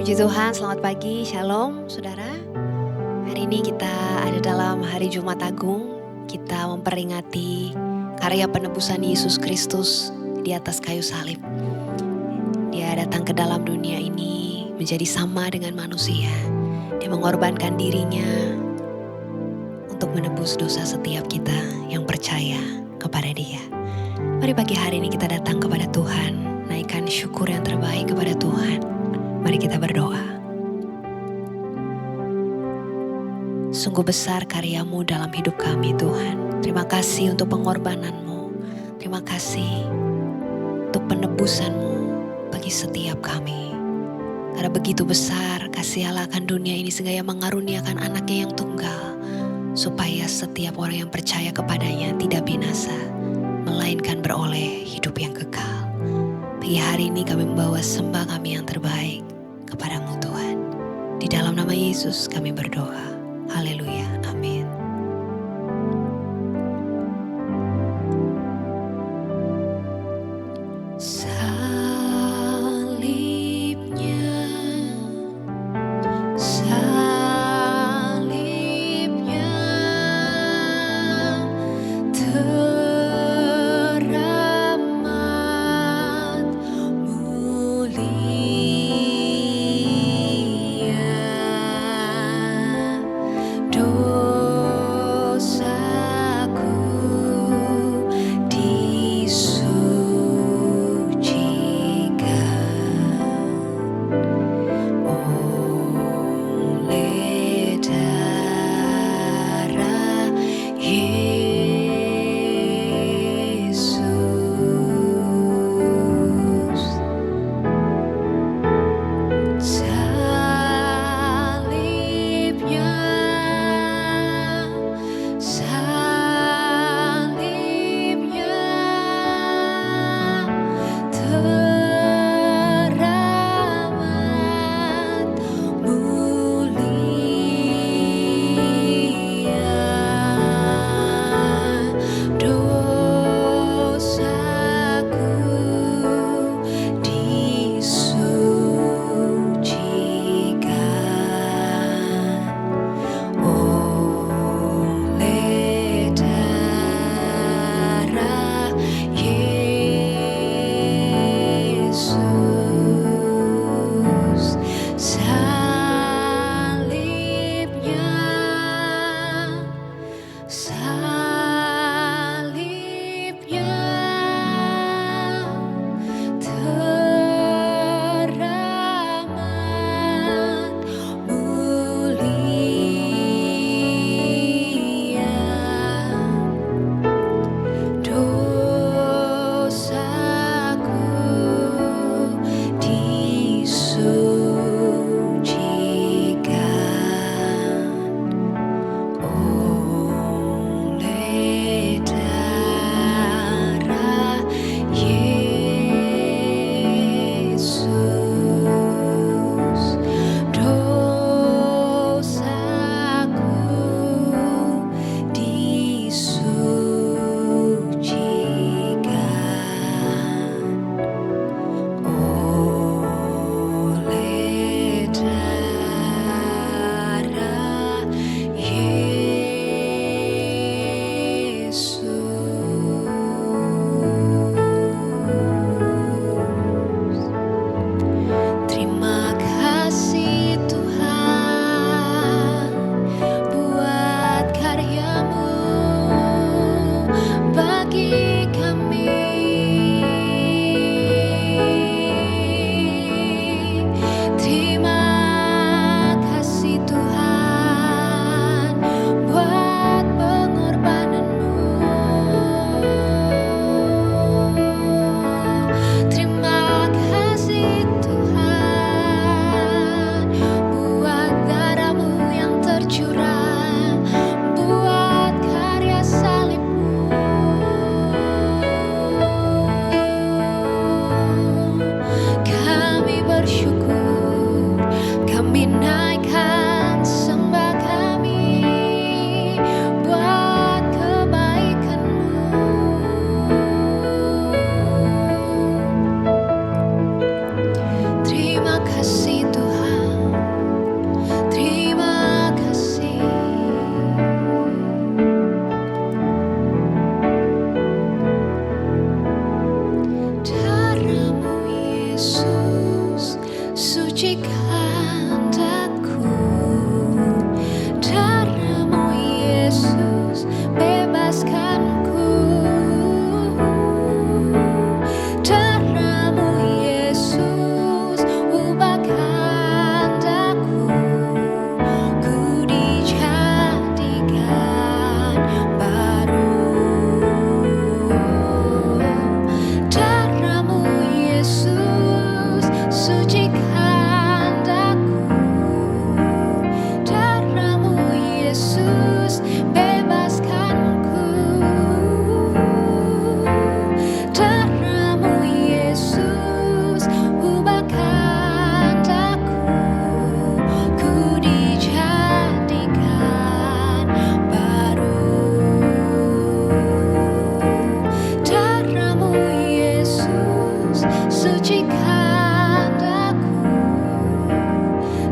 Puji Tuhan, selamat pagi, shalom saudara. Hari ini kita ada dalam hari Jumat Agung. Kita memperingati karya penebusan Yesus Kristus di atas kayu salib. Dia datang ke dalam dunia ini menjadi sama dengan manusia. Dia mengorbankan dirinya untuk menebus dosa setiap kita yang percaya kepada Dia. Mari pagi hari ini kita datang kepada Tuhan, naikkan syukur yang terbaik kepada Tuhan. Mari kita berdoa. Sungguh besar karya-Mu dalam hidup kami Tuhan. Terima kasih untuk pengorbanan-Mu. Terima kasih untuk penebusan-Mu bagi setiap kami. Karena begitu besar kasih Allah akan dunia ini sehingga Ia mengaruniakan anaknya yang tunggal. Supaya setiap orang yang percaya kepadanya tidak binasa. Melainkan beroleh hidup yang kekal. Pagi hari ini kami membawa sembah kami yang terbaik kepada-Mu Tuhan. Di dalam nama Yesus kami berdoa. Haleluya, amin. Teramat mulia sucikan aku,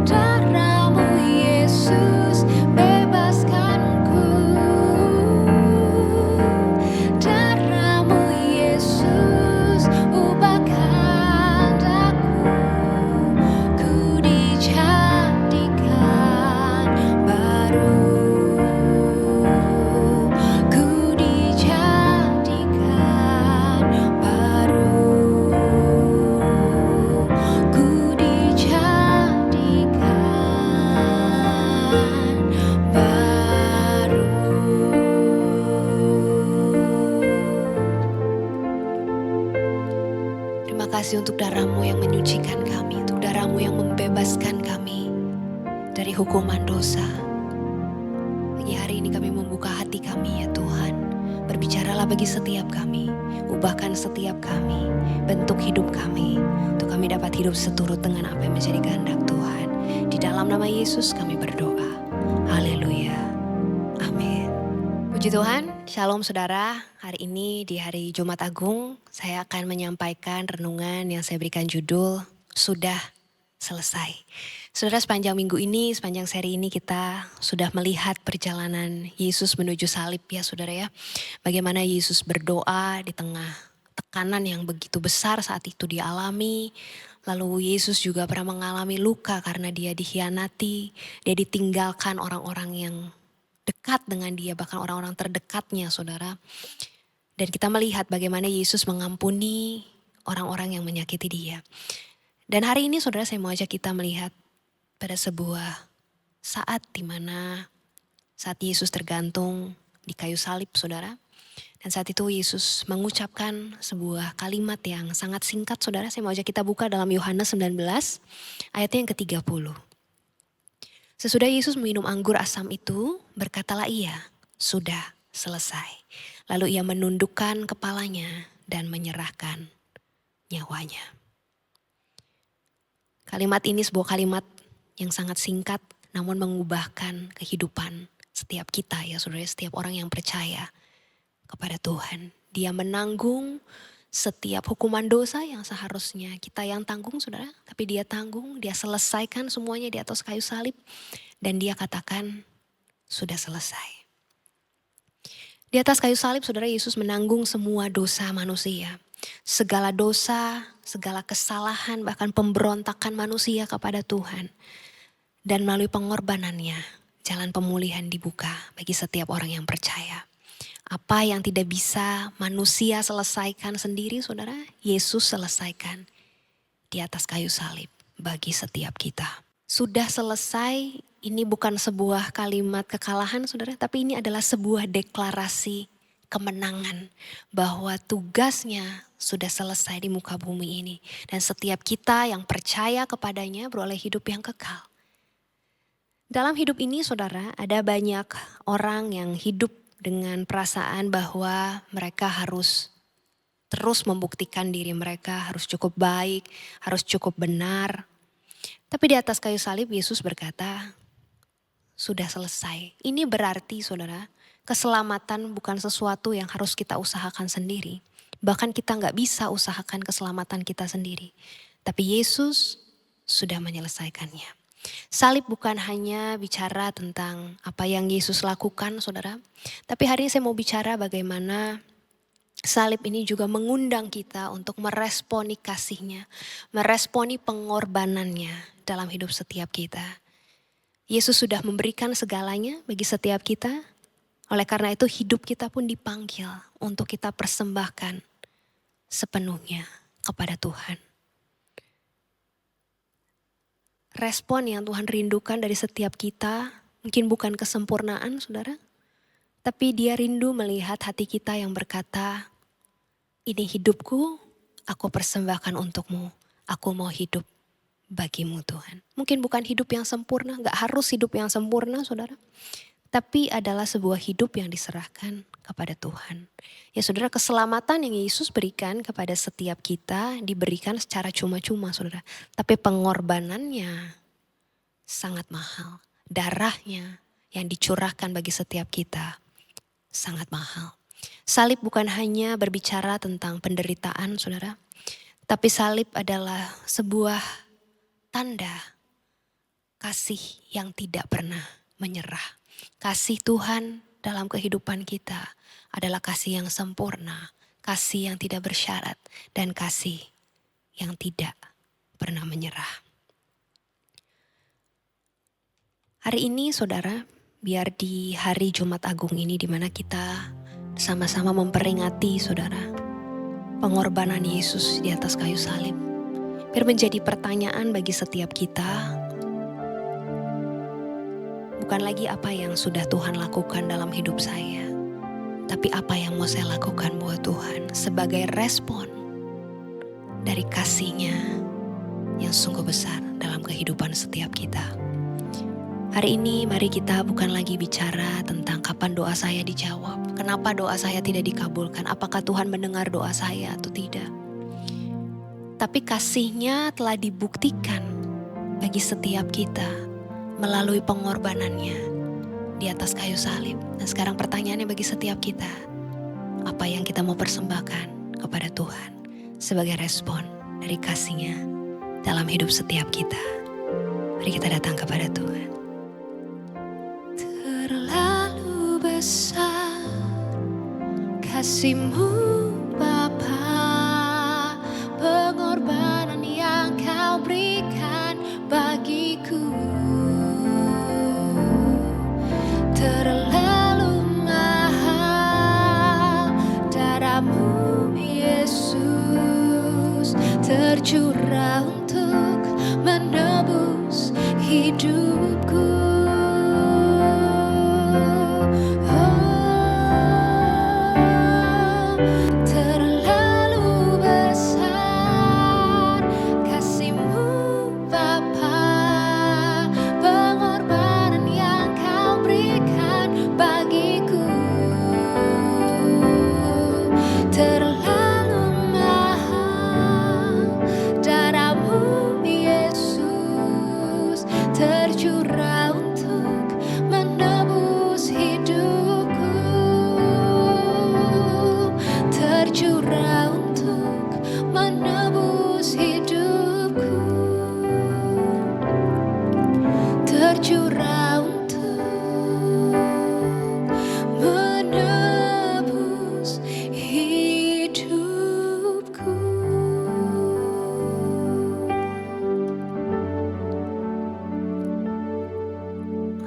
darahmu Yesus bebaskanku, darahmu Yesus ubahkan aku, ku dijadikan baru, ku dijadikan baru, ku dijadikan baru. Terima kasih untuk darah-Mu yang menyucikan kami, untuk darah-Mu yang membebaskan kami dari hukuman dosa. Pagi hari ini kami membuka hati kami ya Tuhan. Berbicaralah bagi setiap kami, ubahkan setiap kami, bentuk hidup kami, untuk kami dapat hidup seturut dengan apa yang menjadi kehendak Tuhan. Di dalam nama Yesus kami berdoa. Haleluya. Amin. Puji Tuhan, Shalom saudara. Hari ini di hari Jumat Agung, saya akan menyampaikan renungan yang saya berikan judul, Sudah Selesai. Saudara, sepanjang minggu ini, sepanjang seri ini kita sudah melihat perjalanan Yesus menuju salib ya saudara ya. Bagaimana Yesus berdoa di tengah tekanan yang begitu besar saat itu dia alami. Lalu Yesus juga pernah mengalami luka karena dia dikhianati, dia ditinggalkan orang-orang yang dekat dengan dia, bahkan orang-orang terdekatnya saudara. Dan kita melihat bagaimana Yesus mengampuni orang-orang yang menyakiti dia. Dan hari ini saudara, saya mau ajak kita melihat pada sebuah saat di mana saat Yesus tergantung di kayu salib saudara. Dan saat itu Yesus mengucapkan sebuah kalimat yang sangat singkat saudara. Saya mau ajak kita buka dalam Yohanes 19 ayatnya yang ke-30. Sesudah Yesus minum anggur asam itu, berkatalah ia, sudah selesai. Lalu ia menundukkan kepalanya dan menyerahkan nyawanya. Kalimat ini sebuah kalimat yang sangat singkat namun mengubahkan kehidupan setiap kita ya saudara, setiap orang yang percaya kepada Tuhan. Dia menanggung setiap hukuman dosa yang seharusnya kita yang tanggung saudara. Tapi dia tanggung, dia selesaikan semuanya di atas kayu salib. Dan dia katakan sudah selesai. Di atas kayu salib saudara, Yesus menanggung semua dosa manusia. Segala dosa, segala kesalahan, bahkan pemberontakan manusia kepada Tuhan. Dan melalui pengorbanannya, jalan pemulihan dibuka bagi setiap orang yang percaya. Apa yang tidak bisa manusia selesaikan sendiri saudara, Yesus selesaikan di atas kayu salib bagi setiap kita. Sudah selesai, ini bukan sebuah kalimat kekalahan saudara, tapi ini adalah sebuah deklarasi kemenangan bahwa tugasnya sudah selesai di muka bumi ini. Dan setiap kita yang percaya kepadanya beroleh hidup yang kekal. Dalam hidup ini saudara, ada banyak orang yang hidup dengan perasaan bahwa mereka harus terus membuktikan diri mereka, harus cukup baik, harus cukup benar. Tapi di atas kayu salib Yesus berkata, sudah selesai. Ini berarti saudara, keselamatan bukan sesuatu yang harus kita usahakan sendiri. Bahkan kita gak bisa usahakan keselamatan kita sendiri. Tapi Yesus sudah menyelesaikannya. Salib bukan hanya bicara tentang apa yang Yesus lakukan saudara. Tapi hari ini saya mau bicara bagaimana salib ini juga mengundang kita untuk meresponi kasihnya. Meresponi pengorbanannya dalam hidup setiap kita. Yesus sudah memberikan segalanya bagi setiap kita. Oleh karena itu hidup kita pun dipanggil untuk kita persembahkan sepenuhnya kepada Tuhan. Respon yang Tuhan rindukan dari setiap kita mungkin bukan kesempurnaan saudara. Tapi dia rindu melihat hati kita yang berkata, ini hidupku, aku persembahkan untukmu. Aku mau hidup bagimu Tuhan. Mungkin bukan hidup yang sempurna, gak harus hidup yang sempurna saudara. Tapi adalah sebuah hidup yang diserahkan kepada Tuhan. Ya saudara, keselamatan yang Yesus berikan kepada setiap kita diberikan secara cuma-cuma saudara. Tapi pengorbanannya sangat mahal. Darahnya yang dicurahkan bagi setiap kita sangat mahal. Salib bukan hanya berbicara tentang penderitaan saudara. Tapi salib adalah sebuah tanda kasih yang tidak pernah menyerah. Kasih Tuhan dalam kehidupan kita adalah kasih yang sempurna, kasih yang tidak bersyarat, dan kasih yang tidak pernah menyerah. Hari ini saudara, biar di hari Jumat Agung ini di mana kita sama-sama memperingati saudara pengorbanan Yesus di atas kayu salib. Biar menjadi pertanyaan bagi setiap kita, bukan lagi apa yang sudah Tuhan lakukan dalam hidup saya, tapi apa yang mau saya lakukan buat Tuhan sebagai respon dari kasih-Nya yang sungguh besar dalam kehidupan setiap kita. Hari ini mari kita bukan lagi bicara tentang kapan doa saya dijawab, kenapa doa saya tidak dikabulkan, apakah Tuhan mendengar doa saya atau tidak. Tapi kasih-Nya telah dibuktikan bagi setiap kita melalui pengorbanannya di atas kayu salib. Dan sekarang pertanyaannya bagi setiap kita, apa yang kita mau persembahkan kepada Tuhan sebagai respon dari kasih-Nya dalam hidup setiap kita. Mari kita datang kepada Tuhan. Terlalu besar kasih-Mu Bapa, pengorbanan yang Kau berikan bagiku. Terlalu mahal darah-Mu Yesus, tercurah untuk menebus hidupku. Terlalu besar kasih-Mu Bapa, pengorbanan yang Kau berikan bagiku. Terlalu mahal darah-Mu Yesus, tercurah untuk menebus hidupku. Tercurah untuk menebus hidupku. Tercurah untuk menebus hidupku.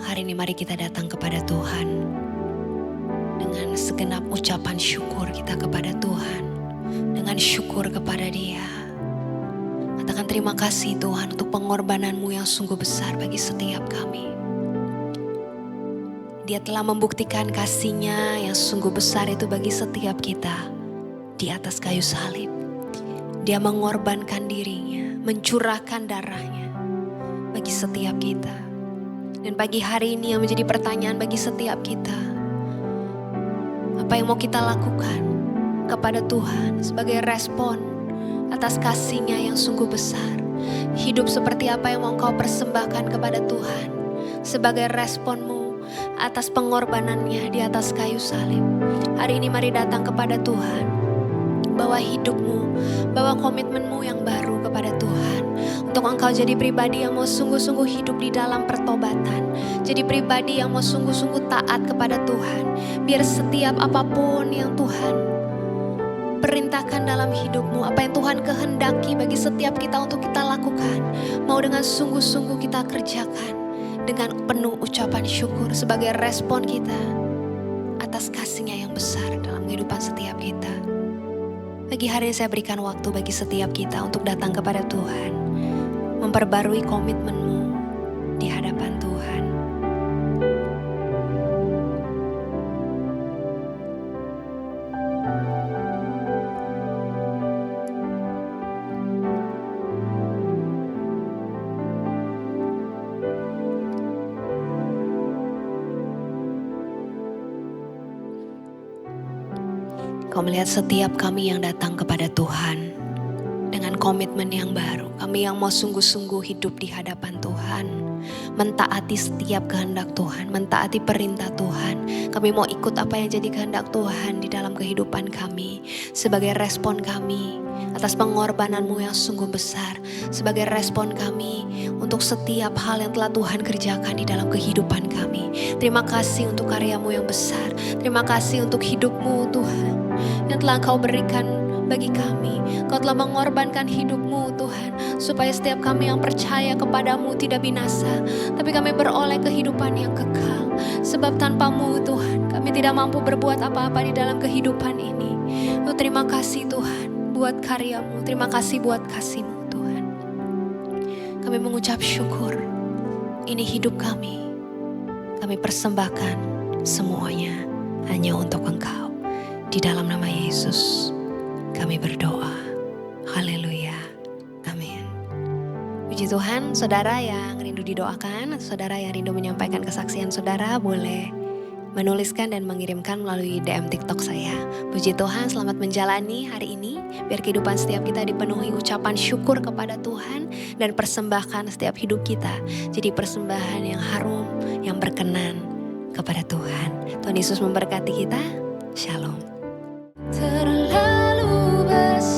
Hari ini mari kita datang kepada Tuhan dengan segenap ucapan syukur kita kepada Tuhan, dengan syukur kepada Dia. Katakan terima kasih Tuhan untuk pengorbanan-Mu yang sungguh besar bagi setiap kami. Dia telah membuktikan kasih-Nya yang sungguh besar itu bagi setiap kita di atas kayu salib. Dia mengorbankan dirinya, mencurahkan darahnya bagi setiap kita. Dan pagi hari ini yang menjadi pertanyaan bagi setiap kita, apa yang mau kita lakukan kepada Tuhan sebagai respon atas kasih-Nya yang sungguh besar? Hidup seperti apa yang mau kau persembahkan kepada Tuhan sebagai responmu atas pengorbanannya di atas kayu salib? Hari ini mari datang kepada Tuhan. Bawa hidupmu, bawa komitmenmu yang baru kepada Tuhan. Untuk engkau jadi pribadi yang mau sungguh-sungguh hidup di dalam pertobatan. Jadi pribadi yang mau sungguh-sungguh taat kepada Tuhan. Biar setiap apapun yang Tuhan perintahkan dalam hidupmu, apa yang Tuhan kehendaki bagi setiap kita untuk kita lakukan, mau dengan sungguh-sungguh kita kerjakan dengan penuh ucapan syukur sebagai respon kita atas kasih-Nya yang besar dalam kehidupan setiap kita. Pagi hari ini saya berikan waktu bagi setiap kita untuk datang kepada Tuhan, memperbarui komitmenmu di hadapan Tuhan. Kau melihat setiap kami yang datang kepada Tuhan dengan komitmen yang baru. Kami yang mau sungguh-sungguh hidup di hadapan Tuhan, mentaati setiap kehendak Tuhan, mentaati perintah Tuhan. Kami mau ikut apa yang jadi kehendak Tuhan di dalam kehidupan kami sebagai respon kami atas pengorbananmu yang sungguh besar sebagai respon kami untuk setiap hal yang telah Tuhan kerjakan di dalam kehidupan kami. Terima kasih untuk karyamu yang besar. Terima kasih untuk hidupmu Tuhan yang telah Engkau berikan bagi kami. Kau telah mengorbankan hidupmu Tuhan, supaya setiap kami yang percaya kepadamu tidak binasa, tapi kami beroleh kehidupan yang kekal. Sebab tanpamu Tuhan, kami tidak mampu berbuat apa-apa di dalam kehidupan ini. Terima kasih Tuhan buat karyamu, terima kasih buat kasih-Mu Tuhan. Kami mengucap syukur, ini hidup kami persembahkan semuanya hanya untuk Engkau. Di dalam nama Yesus kami berdoa. Haleluya. Amin. Puji Tuhan, saudara yang rindu didoakan, saudara yang rindu menyampaikan kesaksian saudara, boleh menuliskan dan mengirimkan melalui DM TikTok saya. Puji Tuhan, selamat menjalani hari ini. Biar kehidupan setiap kita dipenuhi ucapan syukur kepada Tuhan dan persembahkan setiap hidup kita jadi persembahan yang harum, yang berkenan kepada Tuhan. Tuhan Yesus memberkati kita. Shalom. Terlalu besar